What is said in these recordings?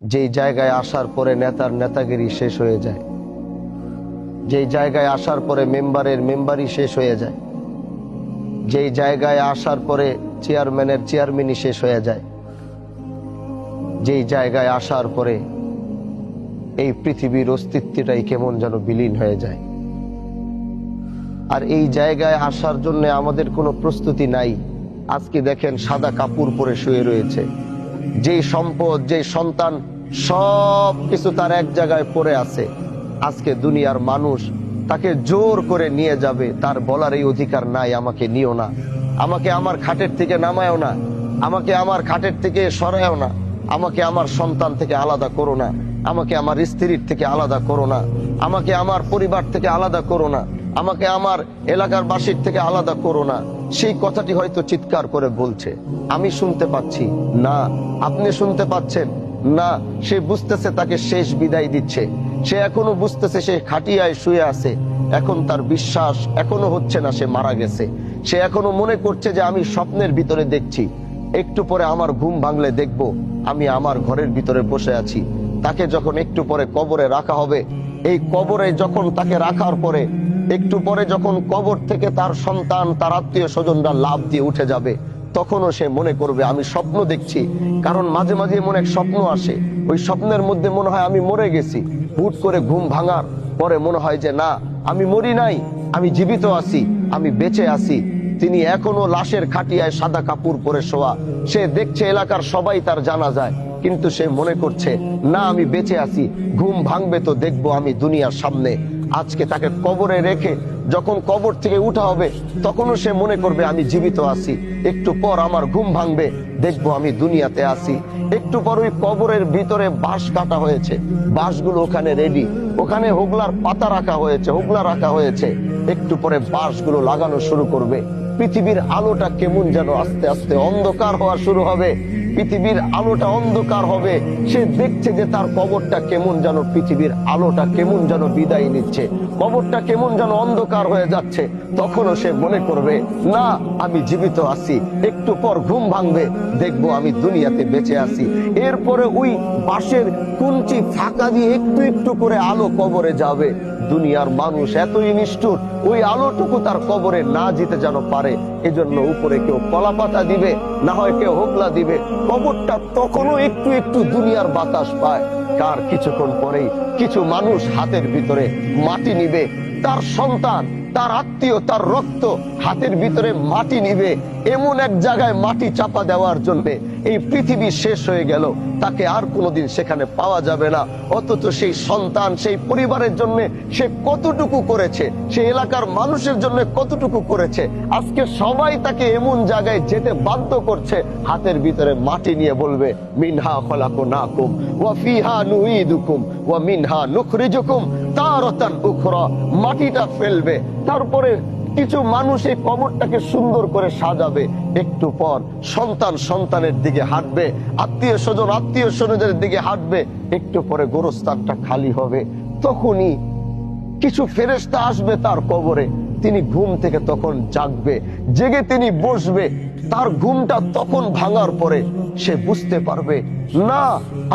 যেই জায়গায় আসার পরে নেতার নেতাগিরি শেষ হয়ে যায়, যেই জায়গায় আসার পরে মেম্বারের মেম্বারি শেষ হয়ে যায়, যেই জায়গায় আসার পরে চেয়ারম্যানের চেয়ারম্যানই শেষ হয়ে যায়, যেই জায়গায় আসার পরে এই পৃথিবীর অস্তিত্বটাই কেমন যেন বিলীন হয়ে যায়। আর এই জায়গায় আসার জন্য আমাদের কোনো প্রস্তুতি নাই। আজকে দেখেন সাদা কাপড় পরে শুয়ে রয়েছে, যেই সম্পদ, যেই সন্তান, সব কিছু তার এক জায়গায় পড়ে আছে। আজকে দুনিয়ার মানুষ তাকে জোর করে নিয়ে যাবে, তার বলার এই অধিকার নাই আমাকে নিও না, আমাকে আমার খাটের থেকে নামায়ও না, আমাকে আমার খাটের থেকে সরায়ও না, আমাকে আমার সন্তান থেকে আলাদা করো না, আমাকে আমার স্ত্রীর থেকে আলাদা করো না, আমাকে আমার পরিবার থেকে আলাদা করো না, আমাকে আমার এলাকার বাসীর থেকে আলাদা করো না। সেই কথাটি হয়তো চিৎকার করে বলছে, আমি শুনতে পাচ্ছি না, আপনি শুনতে পাচ্ছেন না। সে বুঝতেছে তাকে শেষ বিদায় দিচ্ছে, সে এখনো বুঝতেছে সে খাটিয়ায় শুয়ে আছে, এখন তার বিশ্বাস এখনো হচ্ছে না সে মারা গেছে। সে এখনো মনে করছে যে আমি স্বপ্নের ভিতরে দেখছি, একটু পরে আমার ঘুম ভাঙলে দেখব আমি আমার ঘরের ভিতরে বসে আছি। তাকে যখন একটু পরে কবরে রাখা হবে, এই কবরে যখন তাকে রাখার পরে একটু পরে যখন কবর থেকে তার সন্তান, তার আত্মীয় স্বজনরা লাফ দিয়ে উঠে যাবে, তখনও সে মনে করবে আমি স্বপ্ন দেখছি। কারণ মাঝে মাঝে এমন এক স্বপ্ন আসে, ওই স্বপ্নের মধ্যে মনে হয় আমি মরে গেছি। হুট করে ঘুম ভাঙার পরে মনে হয় যে না, আমি মরি নাই, আমি জীবিত আছি, আমি বেঁচে আছি। তিনি এখনো লাশের খাটিয়ায় সাদা কাপড় পরে শোয়া। সে দেখছে এলাকার সবাই তার জানা যায়, কিন্তু সে মনে করছে না, আমি বেঁচে আছি, ঘুম ভাঙবে তো দেখবো আমি দুনিয়ার সামনে। আজকে তাকে কবরে রেখে যখন কবর থেকে উঠা হবে, তখনও সে মনে করবে আমি জীবিত আছি, একটু পর আমার ঘুম ভাঙবে, দেখবো আমি দুনিয়াতে আছি। একটু পর ওই কবরের ভিতরে বাঁশ কাটা হয়েছে, বাঁশগুলো ওখানে রেডি, ওখানে হোগলার পাতা রাখা হয়েছে, হোগলা রাখা হয়েছে। একটু পরে বাঁশগুলো লাগানো শুরু করবে। পৃথিবীর আলোটা কেমন যেন আস্তে আস্তে অন্ধকার হওয়া শুরু হবে, পৃথিবীর আলোটা অন্ধকার হবে। সে দেখছে যে তার কবরটা কেমন যেন, পৃথিবীর আলোটা কেমন যেন বিদায় নিচ্ছে, কবরটা কেমন যেন অন্ধকার হয়ে যাচ্ছে। তখনও সে মনে করবে না, আমি জীবিত আছি, একটু পর ঘুম ভাঙবে, দেখবো আমি দুনিয়াতে বেঁচে আছি। এরপরে ওই বাঁশের কুঞ্চি ফাঁকা দিয়ে একটু একটু করে আলো কবরে যাবে। দুনিয়ার মানুষ এতই নিষ্ঠুর, ওই আলোটুকু তার কবরে না যেতে যেন পারে, এজন্য উপরে কেউ কলা পাতা দিবে, না হয় কেউ হোগলা দিবে। কবরটা তখনও একটু একটু দুনিয়ার বাতাস পায়। কার কিছুক্ষণ পরেই কিছু মানুষ হাতের ভিতরে মাটি নিবে, তার সন্তান, তার আত্মীয়, তার রক্ত হাতের ভিতরে মাটি নিবে, এমন এক জায়গায় মাটি চাপা দেওয়ার জন্য এই পৃথিবী শেষ হয়ে গেল, তাকে আর কোনোদিন সেখানে পাওয়া যাবে না। অথচ সেই সন্তান, সেই পরিবারের জন্য সে কতটুকু করেছে, সেই এলাকার মানুষের জন্য কতটুকু করেছে। আজকে সবাই তাকে এমন জায়গায় যেতে বাধ্য করছে, হাতের ভিতরে মাটি নিয়ে বলবে মিনহা খলাকনাকুম ওয়া ফিহা নুঈদুকুম ওয়া মিনহা নুখরিজুকুম তারাতান উখরা। মাটিটা ফেলবে, তারপরে কিছু মানুষ এই কবরটাকে সুন্দর করে সাজাবে। একটু পর সন্তান সন্তানের দিকে হাঁটবে, আত্মীয় স্বজন আত্মীয় স্বজনের দিকে হাঁটবে। একটু পরে গোরস্থানটা খালি হবে, তখনই কিছু ফেরেশতা আসবে তার কবরে। তিনি ঘুম থেকে তখন জাগবে, জেগে তিনি বসবে। তার ঘুমটা তখন ভাঙার পরে সে বুঝতে পারবে না,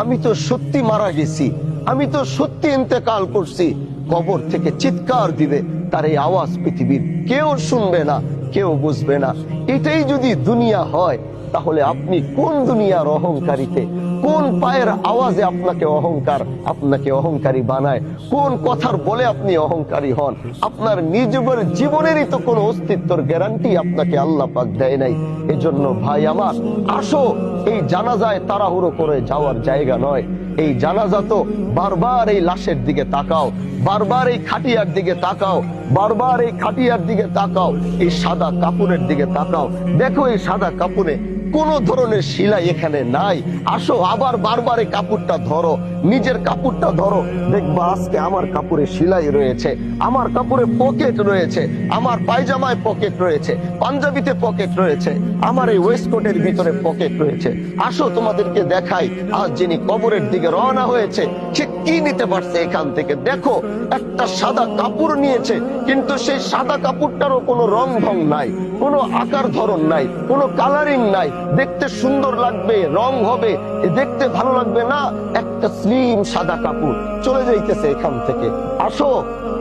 আমি তো সত্যি মারা গেছি, আমি তো সত্যি ইন্তেকাল করছি। কবর থেকে চিৎকার দিবে, তার এই আওয়াজ পৃথিবীর কেউ শুনবে না, কেউ বুঝবে না। এটাই যদি দুনিয়া হয়, তাহলে আপনি কোন দুনিয়ার অহংকারীতে, কোন পায়ের আওয়াজে আপনাকে অহংকারী বানায়, কোন কথার বলে আপনি অহংকারী হন? আপনার নিজের জীবনেরই তো কোনো অস্তিত্বের গ্যারান্টি আপনাকে আল্লাহ পাক দেয় নাই। এজন্য ভাই আমার, আসো, এই জানাজায় তাড়াহুড়ো করে যাওয়ার জায়গা নয়। এই জানাজা তো বারবার এই লাশের দিকে তাকাও, বারবার এই খাটিয়ার দিকে তাকাও, বারবার এই খাটিয়ার দিকে তাকাও, এই সাদা কাপড়ের দিকে তাকাও। দেখো এই সাদা কাপড়ে কোন ধরনের শিলা এখানে নাই। আসো আবার বারবার এই কাপড়টা ধরো, নিজের কাপড়টা ধরো, দেখবা আজকে আমার কাপড়ে সেলাই রয়েছে, আমার কাপড়ে পকেট রয়েছে, আমার পায়জামায় পকেট রয়েছে, পাঞ্জাবিতে পকেট রয়েছে, আমার এই ওয়েস্টকোটের ভিতরে পকেট রয়েছে। আসো তোমাদেরকে দেখাই, আজ যিনি কবরের দিকে রওনা হয়েছে সে কি নিতে পারছে এখান থেকে। দেখো, একটা সাদা কাপড় নিয়েছে, কিন্তু সেই সাদা কাপড়টারও কোনো রং ঢং নাই, কোনো আকার ধরন নাই, কোনো কালারিং নাই। দেখতে সুন্দর লাগবে, রং হবে, দেখতে ভালো লাগবে না, একটা স্লিম সাদা কাপড়। চলে যাইতেছে এখান থেকে। আসো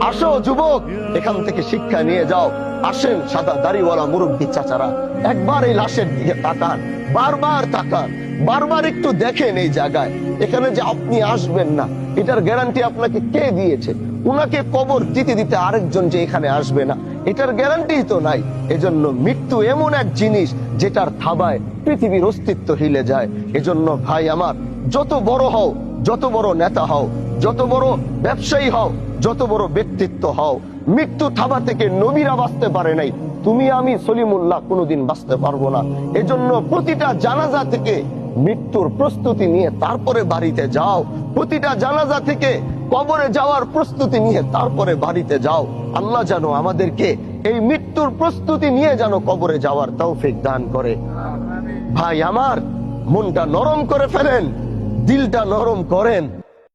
আসো যুবক, এখান থেকে শিক্ষা নিয়ে যাও। আসেন সাদা দাড়িওয়ালা মুরব্বী চাচারা, একবার এই লাশের দিকে তাকান, বারবার তাকান, বারবার একটু দেখেন এই জায়গায়। এখানে যে আপনি আসবেন না, এটার গ্যারান্টি আপনাকে কে দিয়েছে? উনাকে কবর দিতে দিতে আরেকজন যে এখানে আসবে না, এটার গ্যারান্টি তো নাই। এজন্য মৃত্যু এমন এক জিনিস যেটার থাবায় পৃথিবীর অস্তিত্ব হিলে যায়। এজন্য ভাই আমার, যত বড় হও, যত বড় নেতা হও, যত বড় ব্যবসায়ী হও, যত বড় ব্যক্তিত্ব হও, মৃত্যু থাবা থেকে নবীরা বাঁচতে পারে নাই, তুমি আমি সলিমুল্লাহ কোনোদিন বাঁচতে পারবো না। এজন্য প্রতিটা জানাজা থেকে মৃত্যুর প্রস্তুতি নিয়ে তারপরে বাড়িতে যাও। প্রতিটা জানাজা থেকে কবরে যাওয়ার প্রস্তুতি নিয়ে তারপরে বাড়িতে যাও। আল্লাহ যেন আমাদেরকে এই মৃত্যুর প্রস্তুতি নিয়ে যেন কবরে যাওয়ার তৌফিক দান করে। ভাই আমার, মনটা নরম করে ফেলেন, দিলটা নরম করেন।